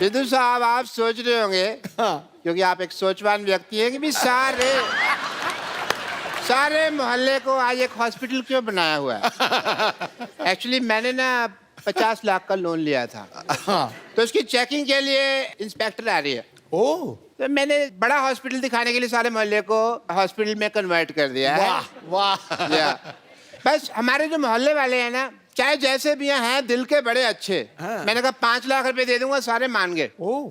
सिद्धू साहब आप सोच रहे होंगे क्योंकि आप एक सोचवान व्यक्ति हैं कि भी सारे मोहल्ले को आज एक हॉस्पिटल क्यों बनाया हुआ है। एक्चुअली मैंने ना 50 लाख का लोन लिया था तो उसकी चेकिंग के लिए इंस्पेक्टर आ रही है। ओह तो मैंने बड़ा हॉस्पिटल दिखाने के लिए सारे मोहल्ले को हॉस्पिटल में कन्वर्ट कर दिया है। वाह बस हमारे जो मोहल्ले वाले हैं ना चाहे जैसे भी हैं दिल के बड़े अच्छे। मैंने कहा 5 लाख रुपए दे दूंगा सारे मान गए। Oh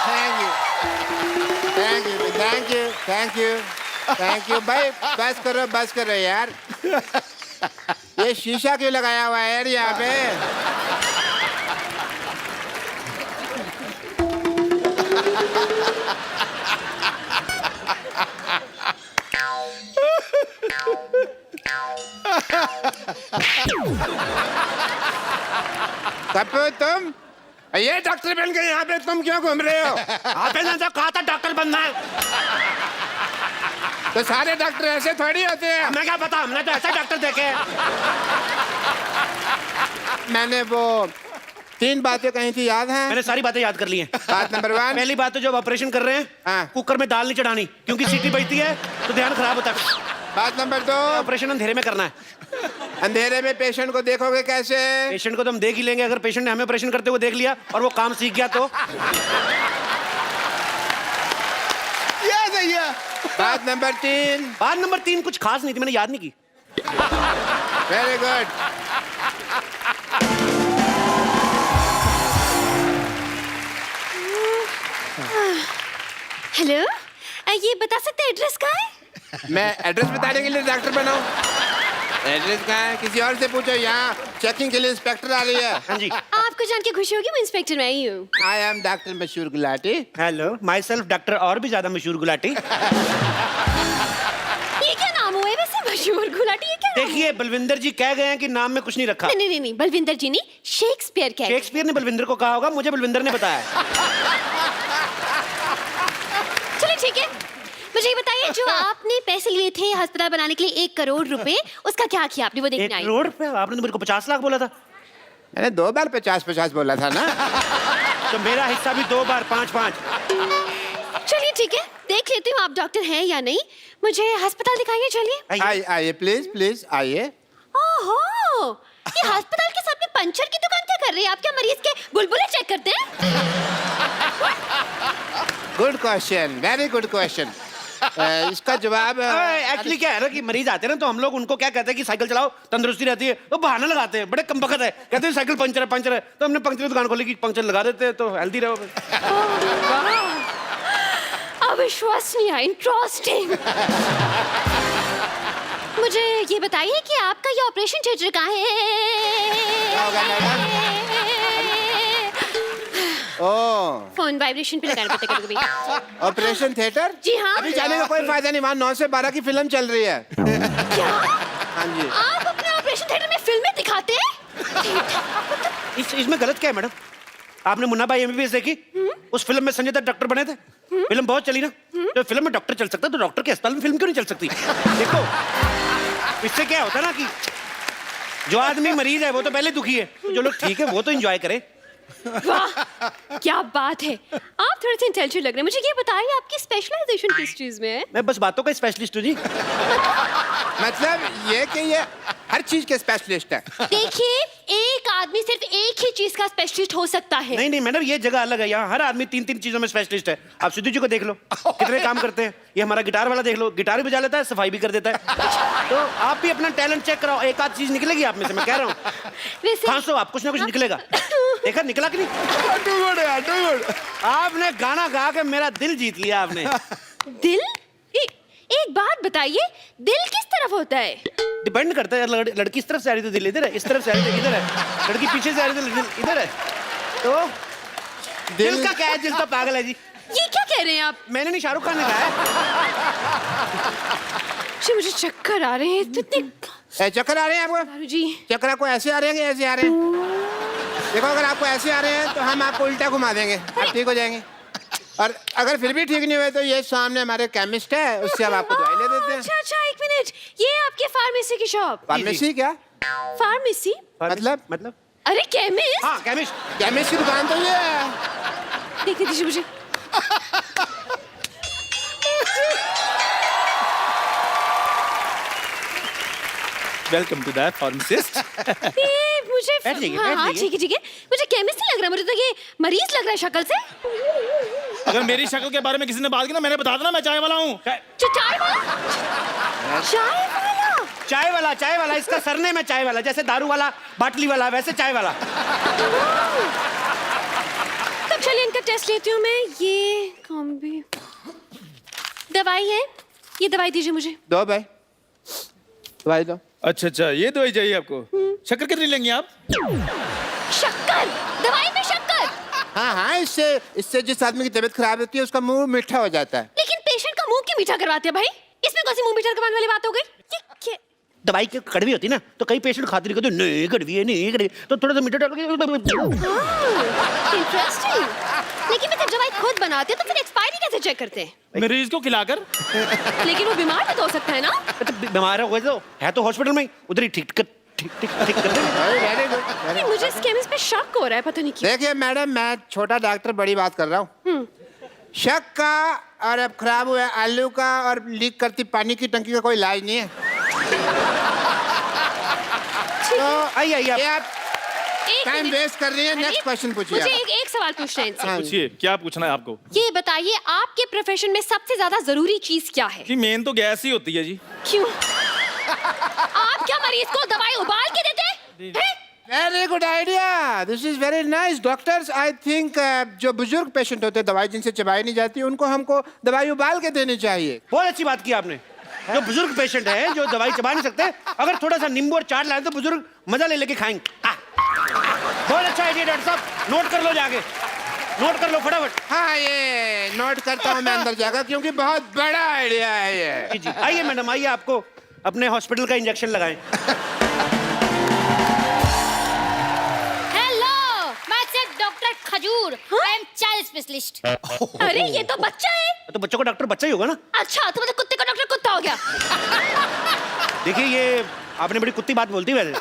thank you thank you thank you thank you thank you भाई बस करो यार। ये शीशा क्यों लगाया हुआ है यार यहाँ पे। कपूर तुम ये डॉक्टर बन के यहाँ पे तुम क्यों घूम रहे हो। आपने तो कहा था डॉक्टर बनना है। तो सारे डॉक्टर ऐसे थोड़ी होते हैं। हमें क्या पता, हमने तो ऐसे डॉक्टर देखे हैं। मैंने वो 3 बातें कही थी याद है। मैंने सारी बातें याद कर ली हैं। बात नंबर 1 पहली बात तो जब ऑपरेशन कर रहे हैं हाँ। कुकर में दाल नहीं चढ़ानी क्योंकि सीटी बजती है तो ध्यान खराब होता है। बात नंबर 2 ऑपरेशन अंधेरे में करना है। अंधेरे में पेशेंट को देखोगे कैसे। पेशेंट को तो हम देख ही लेंगे। अगर पेशेंट ने हमें ऑपरेशन करते हुए देख लिया और वो काम सीख गया तो। ये सही है। बात नंबर 3 बात नंबर 3 कुछ खास नहीं थी, मैंने याद नहीं की। Very good. हेलो, ये बता सकते हैं एड्रेस कहाँ है? मैं एड्रेस बताने के लिए डॉक्टर बनाऊं। एड्रेस कहाँ है किसी और से पूछो। यहाँ चेकिंग के लिए इंस्पेक्टर आ रही है। हाँ जी। आपको जान के खुशी होगी, मैं इंस्पेक्टर मैं ही हूँ। आई एम डॉक्टर मशहूर Gulati. Hello, my self doctor और भी ज्यादा मशहूर गुलाटी। ये क्या नाम हुआ है वैसे, मशहूर गुलाटी? ये क्या नाम देखिए बलविंदर जी कह गए हैं कि नाम में कुछ नहीं रखा। है? नहीं, बलविंदर जी नहीं, शेक्सपियर कह गए। शेक्सपियर ने बलविंदर को कहा होगा, मुझे बलविंदर ने बताया। चलिए ठीक है, मुझे ये बताइए जो आपने पैसे लिए थे अस्पताल बनाने के लिए 1 करोड़ रुपए, उसका क्या किया आपने? वो 1 देखने आई। करोड़ रुपए? आपने तो मेरे को 50 लाख बोला था। मैंने 2 बार 50-50 बोला था ना। तो मेरा हिस्सा भी 2 बार 5-5। चलिए ठीक है, देख लेती हूँ आप डॉक्टर हैं या नहीं। मुझे अस्पताल दिखाइए, चलिए। आइए प्लीज आइए। ओहो, ये अस्पताल के सामने पंचर की दुकान क्या कर रही है? आप क्या मरीज के बुलबुले चेक करते हैं? Good question, very good question. इसका जवाब एक्चुअली क्या है ना कि मरीज आते हैं ना तो हम लोग उनको क्या कहते हैं कि साइकिल चलाओ तंदुरुस्ती रहती है, तो बहाना लगाते हैं। बड़े कम बखत है, कहते हैं साइकिल पंचर है। तो हमने पंचर की दुकान खोली कि पंचर लगा देते हैं तो हेल्दी रहो। अविश्वसनीय, इंटरेस्टिंग। मुझे ये बताइए कि आपका ये ऑपरेशन थिएटर कहाँ है? होगा मैडम? ओह, फोन वाइब्रेशन पे लगाना पड़ता है कभी। Operation theatre? जी हाँ। अभी जाने का कोई फायदा नहीं, वहाँ 9 से 12 की फिल्म चल रही है। क्या? हाँ जी। आप अपने ऑपरेशन थिएटर में फिल्में दिखाते हैं? इसमें गलत क्या है मैडम? आपने मुन्ना भाई एमबीबीएस देखी? उस फिल्म में संजय दत्त डॉक्टर बने थे। फिल्म बहुत चली ना। तो फिल्म में डॉक्टर चल सकता है तो डॉक्टर के अस्पताल में फिल्म क्यों नहीं चल सकती? देखो इससे क्या होता है ना कि जो आदमी मरीज है वो तो पहले दुखी है, तो जो लोग ठीक है वो तो एंजॉय करे। वाह, क्या बात है। आप थोड़े से इंटेलिजेंट लग रहे हैं। मुझे ये बताइए आपकी स्पेशलाइजेशन किस चीज में है? मैं बस बातों का स्पेशलिस्ट हूँ जी। मतलब ये कि ये हर चीज के स्पेशलिस्ट है। देखिए, एक आदमी सिर्फ एक ही चीज का स्पेशलिस्ट हो सकता है। नहीं मैडम, ये जगह अलग है। यहाँ हर आदमी 3-3 चीजों में स्पेशलिस्ट है। आप सिद्धू जी को देख लो, कितने काम करते हैं। ये हमारा गिटार वाला देख लो, गिटार भी बजा लेता है, सफाई भी कर देता है। तो आप भी अपना टैलेंट चेक कराओ, एक आध चीज निकलेगी आप में से, मैं कह रहा हूँ। वैसे खांसो आप, कुछ ना कुछ निकलेगा। देखा निकला कि नहीं? आपने गाना गा के मेरा दिल जीत लिया आपने। दिल? एक बात बताइए, दिल किस तरफ होता है? डिपेंड करता है। लड़की इस तरफ से आ रही तो दिल इधर है, इस तरफ से आ रही तो इधर है, लड़की पीछे से आ रही तो दिल इधर है। तो दिल का क्या है? दिल तो पागल है जी। ये क्या कह रहे हैं आप? मैंने नहीं, शाहरुख खान ने कहा है। जी मुझे चक्कर आ रहे हैं इतने। चक्कर आ रहे हैं आपको? जी चक्कर आपको ऐसे आ रहे हैं कि ऐसे आ रहे हैं? देखो अगर आपको ऐसे आ रहे हैं तो हम आपको उल्टा घुमा देंगे, आप ठीक हो जाएंगे। और अगर फिर भी ठीक नहीं हुए तो ये सामने हमारे केमिस्ट है, उससे हम आपको दवाई ले देते हैं। अच्छा, 1 मिनट, ये आपके फार्मेसी की शॉप? फार्मेसी क्या? फार्मेसी मतलब? अरे केमिस्ट। हाँ केमिस्ट। केमिस्ट की दुकान तो ये है। देखने दीजिए मुझे। Welcome to the pharmacist. ये मुझे बैठ जाइए, हाँ बैठ हाँ जाइए। ठीक है मुझे केमिस्ट नहीं लग रहा, मुझे तो ये मरीज लग रहा है शक्ल से। अगर मेरी शक्ल के बारे में किसी ने बात की ना, मैंने बता देना मैं चाय वाला हूँ। चाय वाला। चाय वाला। चाय वाला इसका सरनेम है चाय वाला, जैसे दारू वाला बाटली वाला वैसे चाय वाला। तब चलिए इनका टेस्ट लेती हूँ मैं। ये कौन भी दवाई है, ये दवाई दीजिए मुझे। दो भाई, दवाई दो। अच्छा, ये दवाई चाहिए आपको। शक्कर कितनी लेंगे आप? शक्कर, दवाई में शक्कर। हाँ, इससे जिस आदमी की तबीयत खराब होती है उसका मुंह मीठा हो जाता है। लेकिन पेशेंट का मुंह क्यों मीठा करवाते हैं भाई? इसमें कौन सी मुंह मीठा करवाने वाली बात हो गई? ये दवाई की कड़वी होती ना, तो कई पेशेंट खातिर कहते नहीं कड़वी है, नहीं कड़वी, तो थोड़ा सा मीठा डाल के। इंटरेस्टिंग। लेकिन मैं जब दवाई खुद बनाते हैं तो फिर एक्सपायरी कैसे चेक करते हैं? मरीज को खिलाकर। लेकिन वो बीमार भी तो हो सकता है ना? तो बीमार हो गए तो है तो हॉस्पिटल में ही, उधर ही ठीक कर देंगे। Very good. नहीं, मुझे इस केमिस्ट पे शक हो रहा है, पता नहीं क्यों। देखिए मैडम, मैं छोटा डॉक्टर बड़ी बात कर रहा हूँ। शक का और अब खराब हुआ आलू का और लीक करती पानी की टंकी का कोई इलाज नहीं है। तो आइए आप एक टाइम मिनट। वेस्ट कर रही है। नेक्स्ट क्वेश्चन पूछिए मुझे आप। एक सवाल पूछना है इनसे। हाँ। पूछिए, क्या पूछना है आपको? ये बताइए आपके प्रोफेशन में सबसे ज्यादा जरूरी चीज क्या है? जी मेन तो गैस ही होती है जी। क्यों? आप क्या मरीज को दवाई उबाल के देते हैं? Very good idea, this is very nice. Doctors I think जो बुजुर्ग पेशेंट होते हैं, दवाई जिनसे चबाई नहीं जाती, उनको हमको दवाई उबाल के देनी चाहिए। बहुत अच्छी बात की आपने। जो बुजुर्ग पेशेंट है जो दवाई चबा नहीं सकते, अगर थोड़ा सा नींबू और चाट लाए तो बुजुर्ग मजा ले लेके खाएंगे। बहुत अच्छा आइडिया डॉक्टर साहब, नोट कर लो जाके, नोट कर लो फटाफट। हाँ, ये नोट करता हूँ मैं अंदर जाकर, क्योंकि बहुत बड़ा आइडिया है ये। जी जी, आइए मैडम, आइए आपको अपने हॉस्पिटल का इंजेक्शन लगाएं। हेलो, मैं सिर्फ डॉक्टर खजूर, आई एम चाइल्ड स्पेशलिस्ट। अरे ये तो बच्चा है। तो बच्चों का डॉक्टर बच्चा ही होगा ना। अच्छा, तो मतलब कुत्ते का डॉक्टर कुत्ता हो गया। देखिए ये आपने बड़ी कुत्ती बात बोलती है वैसे।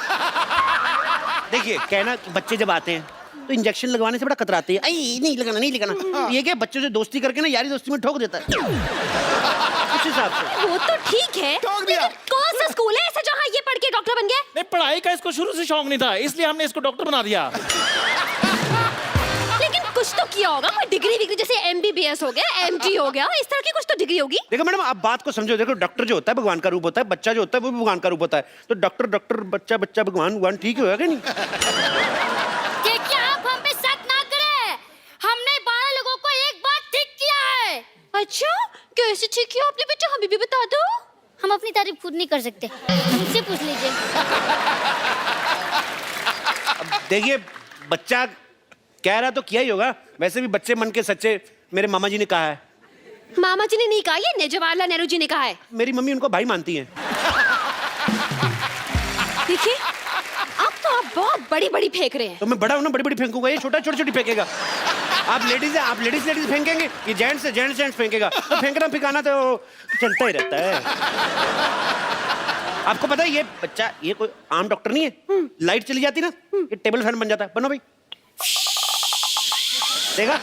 देखिए कहना कि बच्चे जब आते हैं तो इंजेक्शन लगवाने से बड़ा कतराते हैं, आई नहीं लगाना नहीं लगाना। ये क्या बच्चों से दोस्ती करके ना यारी दोस्ती में ठोक देता है उस हिसाब से। वो तो ठीक है, ठोक दिया। लेकिन कौन सा स्कूल है ऐसा जहाँ ये पढ़ के डॉक्टर बन गया? नहीं, पढ़ाई का इसको शुरू से शौक नहीं था, इसलिए हमने इसको डॉक्टर बना दिया। लेकिन कुछ तो किया होगा, कोई डिग्री विग्री, जैसे MBBS हो गया, MD हो गया, इस तरह की कुछ तो डिग्री होगी। देखो मैडम, आप बात को समझो। देखो डॉक्टर जो होता है भगवान का रूप होता है, बच्चा जो होता है वो भी भगवान का रूप होता है। तो डॉक्टर बच्चा भगवान ठीक होगा कि नहीं? देखिए आप हम पे शक ना करें, हमने 12 लोगों को एक बार ठीक किया है। अच्छा, कैसे ठीक किया आपने बेटा, हमें भी बता दो। हम अपनी तारीफ खुद नहीं कर सकते, मुझसे पूछ लीजिए। देखिए बच्चा कह रहा तो किया ही होगा, वैसे भी बच्चे मन के सच्चे, मेरे मामा जी ने कहा है। मामा जी ने नहीं कहा, ये जवाहरलाल नेहरू जी ने कहा है। मेरी मम्मी उनको भाई मानती हैं। देखिए अब तो आप बहुत बड़ी बड़ी फेंक रहे हैं। तो मैं बड़ा हूं ना, बड़ी बड़ी फेंकूंगा, ये छोटा छोटी छोटी फेंकेगा। आप लेडीज है, आप लेडीज फेंकेंगे, ये जेंट्स फेंकेगा। तो फेंकना फिकाना तो चलता ही रहता है। आपको पता है ये बच्चा ये कोई आम डॉक्टर नहीं है। लाइट चली जाती ना, ये टेबल फैन बन जाता है। बनो भाई, देखा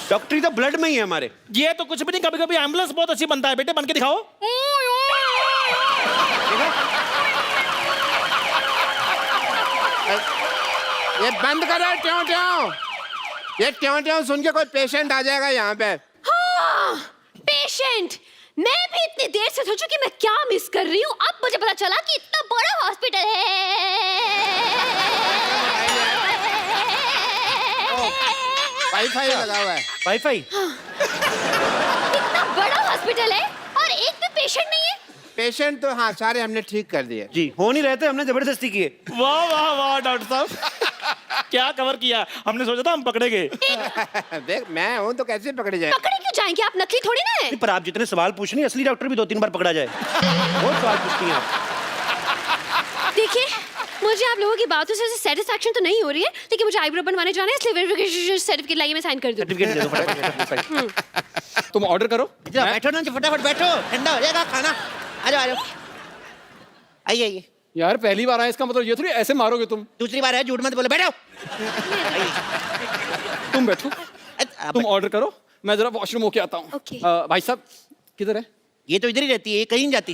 डॉक्टरी तो ब्लड में ही है हमारे। ये तो कुछ भी नहीं, कभी कभी एम्बुलेंस बहुत अच्छी बनता है। बेटे बन के दिखाओ। ये बंद करो ट्यों ट्यों। ये ट्यों ट्यों सुन के कोई पेशेंट आ जाएगा यहाँ पे। हाँ, पेशेंट। मैं भी इतनी देर से सोचूं कि मैं क्या मिस कर रही हूँ, अब मुझे पता चला कि इतना बड़ा हॉस्पिटल है। वाईफाई लगा हुआ है। वाईफाई इतना बड़ा हॉस्पिटल है और एक भी पेशेंट नहीं है। पेशेंट तो हाँ सारे हमने ठीक कर दिए। जी हो नहीं रहे थे, हमने जबरदस्ती किए। वाह वाह वाह डॉक्टर साहब, क्या कवर किया। हमने सोचा था हम पकड़ेंगे। देख मैं हूँ तो कैसे पकड़े जाए। पकड़े क्यों जाएंगे, आप नकली थोड़ी ना है। पर आप जितने सवाल पूछ रही हैं, असली डॉक्टर भी 2-3 बार पकड़ा जाए। बहुत सवाल पूछती हैं आप। देखिए मुझे आप लोगों की बातों से सेटिस्फैक्शन तो नहीं हो रही है, लेकिन मुझे आईब्रो बनवाने जाना है, इसलिए वेरिफिकेशन सर्टिफिकेट लाइए, मैं साइन कर दूं। सर्टिफिकेट दे दो फटाफट। तुम ऑर्डर करो। बैठो ना, फटाफट बैठो, ठंडा हो जाएगा खाना। आ जाओ आ जाओ, आइए आइए। यार पहली बार आया, इसका मतलब ये थोड़ी ऐसे मारोगे तुम। दूसरी बार है, झूठ मत बोलो, बैठो। तुम बैठो, तुम ऑर्डर करो, मैं जरा वॉशरूम होके आता हूँ। Okay. भाई साहब किधर है? ये तो इधर ही रहती है, ये कहीं नहीं जाती।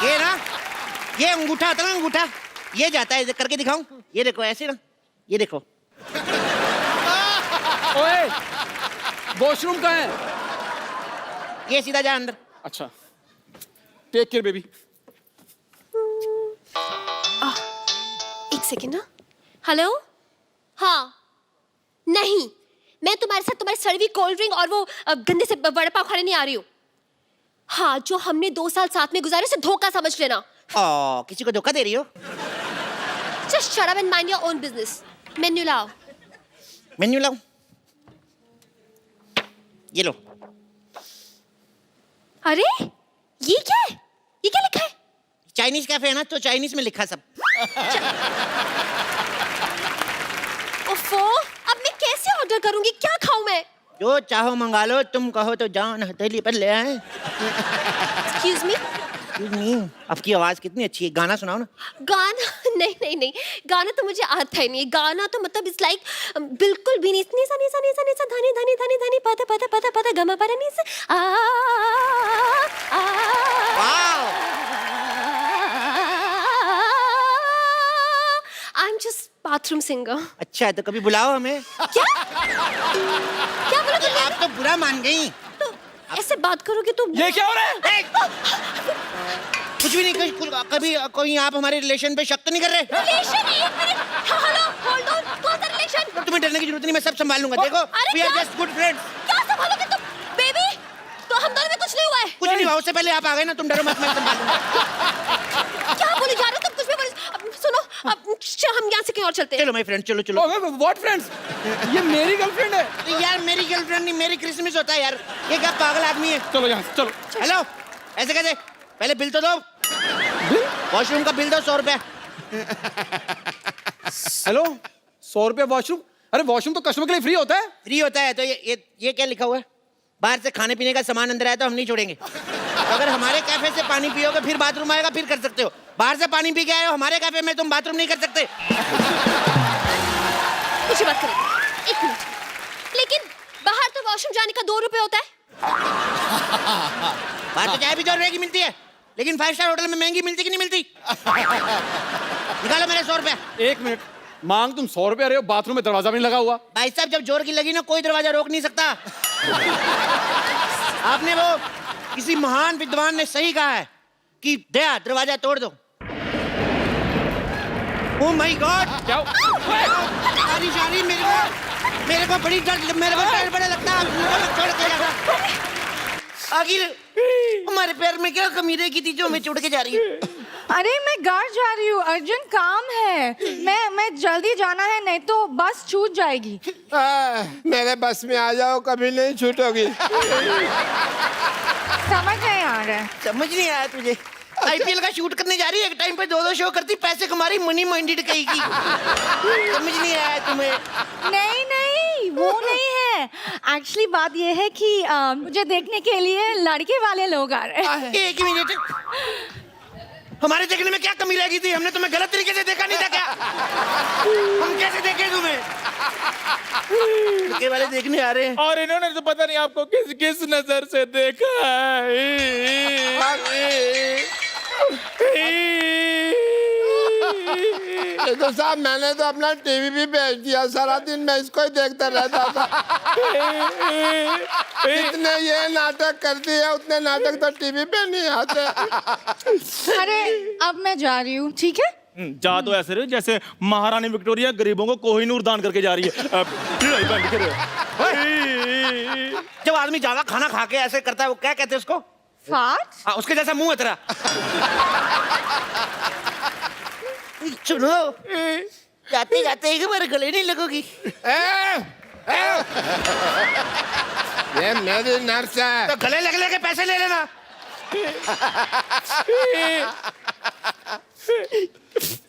ये ना, ये अंगूठा होता है ना, अंगूठा, ये जाता है। करके दिखाऊं? ये देखो ऐसे ना, ये देखो। ओए, वॉशरूम कहाँ है? ये सीधा जा अंदर। अच्छा, टेक केयर बेबी। एक सेकेंड ना। हेलो, हाँ, नहीं, मैं तुम्हारे साथ तुम्हारी सड़वी कोल्ड ड्रिंक और वो गंदे से वड़ा पाव खाने नहीं आ रही हूँ। हाँ, जो हमने 2 साल साथ में गुजारे उसे धोखा समझ लेना। किसी को धोखा दे रही हो? Just shut up and mind your own business. Menu लाओ। मेन्यू लाऊं? ये लो। अरे, ये क्या है? ये क्या लिखा है? चाइनीज कैफे है ना, तो चाइनीज में लिखा सब। ओफो, अब मैं कैसे ऑर्डर करूंगी? क्या खाऊं मैं? जो चाहो मंगा लो, तुम कहो तो जान हथेली पर ले आए। Excuse me? आपकी आवाज कितनी अच्छी है, गाना सुनाओ ना। गाना नहीं नहीं नहीं, गाना तो मुझे आता ही नहीं। गाना तो मतलब इट्स लाइक बिल्कुल भी नहीं। नी सा नी सा नी सा नी सा धनी धनी धनी धनी पता पता पता पता गमा पर नी सा I am just bathroom singer. अच्छा है, तो कभी बुलाओ हमें। क्या क्या बोला तुमने? आप तो बुरा मान गई। तो ऐसे बात करोगे तो ये क्या हो रहा है? कुछ भी नहीं, कभी कोई आप हमारे रिलेशन पे शक तो नहीं कर रहे? रिलेशन? एक मिनट, हेलो, होल्ड ऑन, कौन सा रिलेशन? तुम्हें डरने की जरूरत नहीं, मैं सब संभाल लूंगा। देखो, अरे we are क्या? just good friends। क्या संभालोगे तुम? बेबी, तो हम दोनों में कुछ नहीं हुआ है। कुछ नहीं हुआ, उससे पहले आप आ गए ना, तुम डरो मत, मैं संभाल लूंगा। क्या बोले जा रहे हो तुम? कुछ भी बोले। अब सुनो, अब हम यहाँ से कहीं और चलते हैं। चलो माय फ्रेंड, चलो चलो। What friends? ये मेरी गर्लफ्रेंड है। तो यार मेरी गर्लफ्रेंड नहीं, मेरी क्रिसमस होता है यार। ये क्या पागल आदमी है? चलो यहाँ से, चलो। हेलो, ऐसे कैसे? पहले बिल तो दो। वॉशरूम का बिल दो, 100 रुपए। हेलो, 100 रुपया वॉशरूम? अरे वॉशरूम तो कस्टमर के लिए फ्री होता है। फ्री होता है तो ये क्या लिखा हुआ है? बाहर से खाने पीने का सामान अंदर आया तो हम नहीं छोड़ेंगे। तो अगर हमारे कैफे से पानी पियोगे, फिर बाथरूम आएगा, फिर कर सकते हो। बाहर से पानी पी के आए हो हमारे कैफे में, तुम बाथरूम नहीं कर सकते। कुछ बात करें, एक मिनट। लेकिन बाहर तो वॉशरूम जाने का 2 रुपए होता है। बाहर तो चाय भी 2 रुपए की मिलती है, लेकिन 5 स्टार होटल में महंगी मिलती कि नहीं मिलती? निकालो मेरे 100 रुपए। एक मिनट, मांग तुम 100 रुपया रहे हो, बाथरूम में दरवाजा भी नहीं लगा हुआ। भाई साहब, जब जोर की लगी ना, कोई दरवाजा रोक नहीं सकता। आपने वो किसी महान विद्वान ने सही कहा है कि दया दरवाजा तोड़ दो। ओह माय गॉड, क्या? बारिश आ रही, मेरे को बड़ी डर, मेरे को डर बड़ा लगता है। छोड़ के जाना। आखिर हमारे पैर में क्या कमी रह गई थी जो हमें छोड़ के जा रही है? अरे मैं घर जा रही हूँ, अर्जेंट काम है। मैं जल्दी जाना है, नहीं तो बस छूट जाएगी। मेरे बस में आ जाओ, कभी नहीं छूटोगी। समझ नहीं आ रहा है। समझ नहीं आया तुझे? आईपीएल का शूट करने जा रही है, एक टाइम पे 2-2 शो करती, पैसे कमा रही, मनी माइंडेड कहेगी। समझ नहीं आया तुम्हें? नहीं नहीं, वो नहीं है। एक्चुअली बात ये है कि मुझे देखने के लिए लड़के वाले लोग आ रहे हैं। एक मिनट, हमारे देखने में क्या कमी रह गई थी? हमने तुम्हें गलत तरीके से देखा नहीं था क्या? हम कैसे देखे तुम्हें? लड़के वाले देखने आ रहे हैं। और इन्होंने तो पता नहीं आपको किस किस नजर से देखा ये तो साहब, मैंने तो अपना टीवी भी बेच दिया, सारा दिन मैं इसको ही देखता रहता था। जितने ये नाटक करती है, उतने नाटक तो टीवी पे नहीं आते। अरे अब मैं जा रही हूँ, ठीक है? जा तो ऐसे रहे जैसे महारानी विक्टोरिया गरीबों को कोहिनूर दान करके जा रही है। जब आदमी ज्यादा खाना खा के ऐसे करता है, वो क्या कहते हैं उसको? फाट? हाँ, उसके जैसा मुंह है तेरा। सुनो, जाते जाते एक बार गले नहीं लगोगी। ये मेरी नर्स है। तो गले लग के पैसे ले लेना।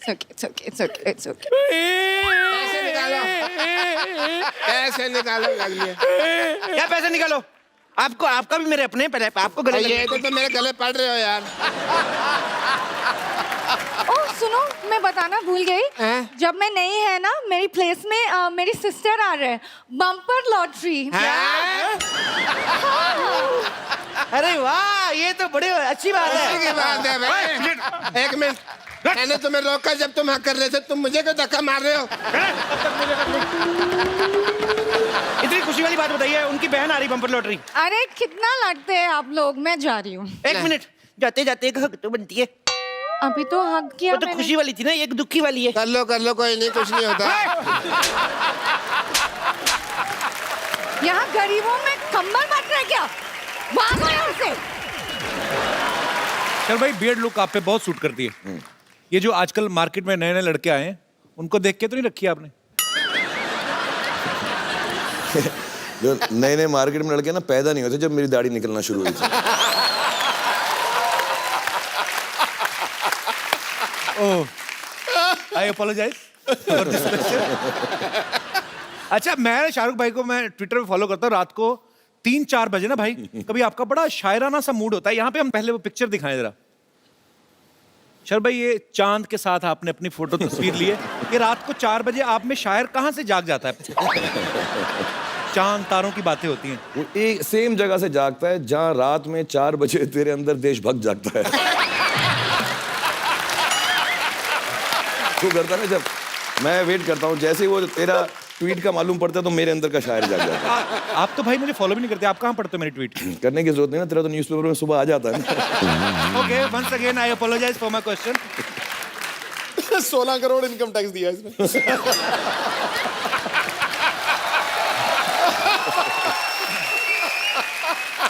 It's okay. पैसे निकालो, पैसे निकालो, लग लिए। क्या पैसे निकालो? आपका भी मेरे अपने, पहले आपको गले ये तो मेरे गले पड़ रहे हो यार। बताना भूल गई। हैं? जब मैं नहीं है ना, मेरी प्लेस में मेरी सिस्टर आ रहे हैं। Bumper lottery. अरे वाह, ये तो बड़ी अच्छी बात अच्छी की है। बात है भाई। एक मिनट, मैंने तुम्हें रोका जब तुम हाँ कर रहे थे, तुम मुझे क्यों धक्का मार रहे हो? इतनी खुशी वाली बात बताइए, उनकी बहन आ रही बम्पर लॉटरी। अरे कितना लड़ते हैं आप लोग, मैं जा रही हूँ। एक मिनट, जाते जाते एक हक तो बनती है। अभी तो हक किया वो तो मैंने। खुशी वाली थी ना, एक दुखी वाली है। कर लो, कोई नहीं, कुछ नहीं होता। यहाँ गरीबों में कंबल बांट रहे क्या? भागो यहाँ से। चल भाई, बियर्ड लुक आप पे बहुत सूट करती है। ये जो आजकल मार्केट में नए नए लड़के आए हैं, उनको देख के तो नहीं रखी आपने? जो नए नए मार्केट में लड़के ना पैदा नहीं होते जब मेरी दाढ़ी निकलना शुरू हुई थी। ओह, आई अपोलोजाइज फॉर दिस क्वेश्चन। अच्छा, मैं शाहरुख भाई को मैं ट्विटर पे फॉलो करता हूँ। रात को 3-4 बजे ना भाई, कभी आपका बड़ा शायराना सा मूड होता है। यहाँ पे हम पहले वो पिक्चर दिखाएं जरा। शर भाई, ये चांद के साथ आपने अपनी फोटो तस्वीर ली है। ये रात को 4 बजे आप में शायर कहाँ से जाग जाता है? चांद तारों की बातें होती हैं। वो एक सेम जगह से जागता है जहाँ रात में 4 बजे तेरे अंदर देशभक्त जागता है। तू करता ना, जब मैं वेट करता हूँ, जैसे ही वो तेरा ट्वीट का मालूम पड़ता है तो मेरे अंदर का शायर जाग जाता है। आप तो भाई मुझे फॉलो भी नहीं करते। आप कहाँ पढ़ते हो मेरी ट्वीट? करने की जरूरत नहीं ना, तेरा तो न्यूज़पेपर में सुबह आ जाता है ना। Okay, once again I apologise for my question. 16 crore income tax दिया इसमें।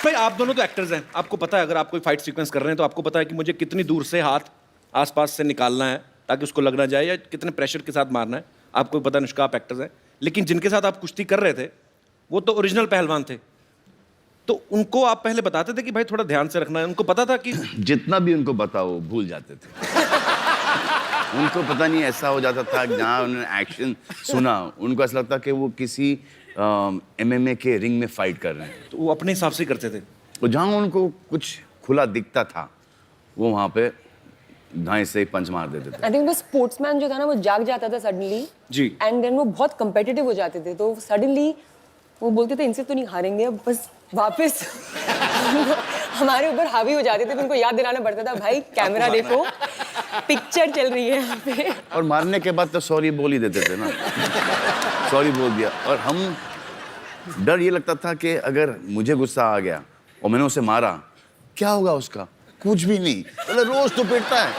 भाई, आप दोनों तो एक्टर्स हैं। आपको पता है, अगर आप कोई फाइट सीक्वेंस कर रहे हैं तो आपको पता है कि मुझे कितनी दूर से हाथ आसपास से निकालना है ताकि उसको लग ना जाए, या कितने प्रेशर के साथ मारना है। आपको पता है, अनुष्का, आप एक्टर्स हैं। लेकिन जिनके साथ आप कुश्ती कर रहे थे वो तो ओरिजिनल पहलवान थे, तो उनको आप पहले बताते थे कि भाई थोड़ा ध्यान से रखना है? उनको पता था कि जितना भी उनको पता वो भूल जाते थे। उनको पता नहीं ऐसा हो जाता था, जहाँ उन्होंने एक्शन सुना उनको ऐसा लगता कि वो किसी MMA के रिंग में फाइट कर रहे हैं। तो वो अपने हिसाब से करते थे। तो जहाँ उनको कुछ खुला दिखता था वो वहाँ पे धाई से पंच मार देते थे। आई थिंक वो स्पोर्ट्समैन जो था ना, वो जाग जाता था सडनली जी। एंड देन वो बहुत कंपेटिटिव हो जाते थे, तो सडनली वो बोलते थे इनसे तो नहीं हारेंगे, अब बस वापस हमारे ऊपर हावी हो जाते थे। तो उनको याद दिलाना पड़ता था, भाई कैमरा देखो, पिक्चर चल रही है यहाँ पे। और मारने के बाद तो सॉरी बोल ही देते थे ना। सॉरी बोल दिया। और हम डर ये लगता था कि अगर मुझे गुस्सा आ गया और मैंने उसे मारा, क्या होगा उसका? कुछ भी नहीं, मतलब रोज तो पिटता है।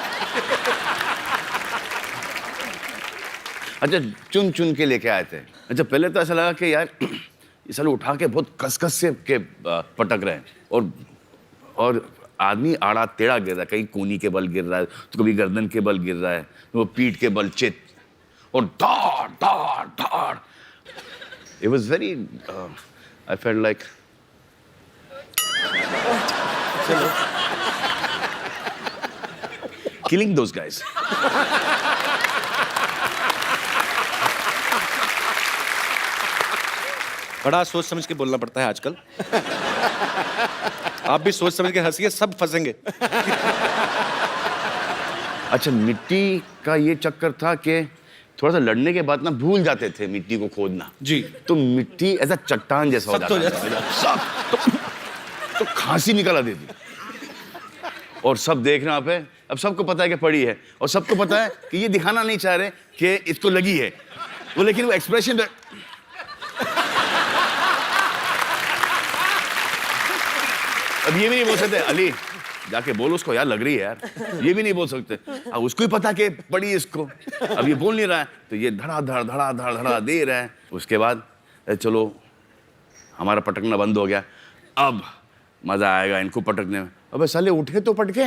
अच्छा, चुन चुन के लेके आए थे। अच्छा, पहले तो ऐसा लगा कि यार ये साले उठा के बहुत कस से के पटक रहे हैं, और आदमी आड़ा टेढ़ा गिर रहा है, कहीं कोनी के बल गिर रहा है, तो कभी गर्दन के बल गिर रहा है, तो वो पीठ के बल चित, और धाड़ धाड़ धाड़। It was very I felt like killing those guys. बड़ा सोच समझ के बोलना पड़ता है आजकल। आप भी सोच समझ के हंसिए, सब फंसेंगे। अच्छा, मिट्टी का ये चक्कर था कि थोड़ा सा लड़ने के बाद ना भूल जाते थे मिट्टी को खोदना जी। तो मिट्टी ऐसा चट्टान जैसा हो सख्त हो जाता था, तो खांसी निकल आती थी। और सब देख रहे पे, अब सबको पता है कि पड़ी है, और सबको पता है कि ये दिखाना नहीं चाह रहे कि इसको लगी है वो, लेकिन वो एक्सप्रेशन अब ये भी नहीं बोल सकते, अली जाके बोल उसको यार लग रही है यार, ये भी नहीं बोल सकते। अब उसको ही पता कि पड़ी इसको, अब ये बोल नहीं रहा है, तो ये धड़ा धड़ धड़ा धड़ धड़ा दे रहा है। उसके बाद चलो हमारा पटकना बंद हो गया, अब मजा आएगा इनको पटकने में। अबे साले उठे तो पटके।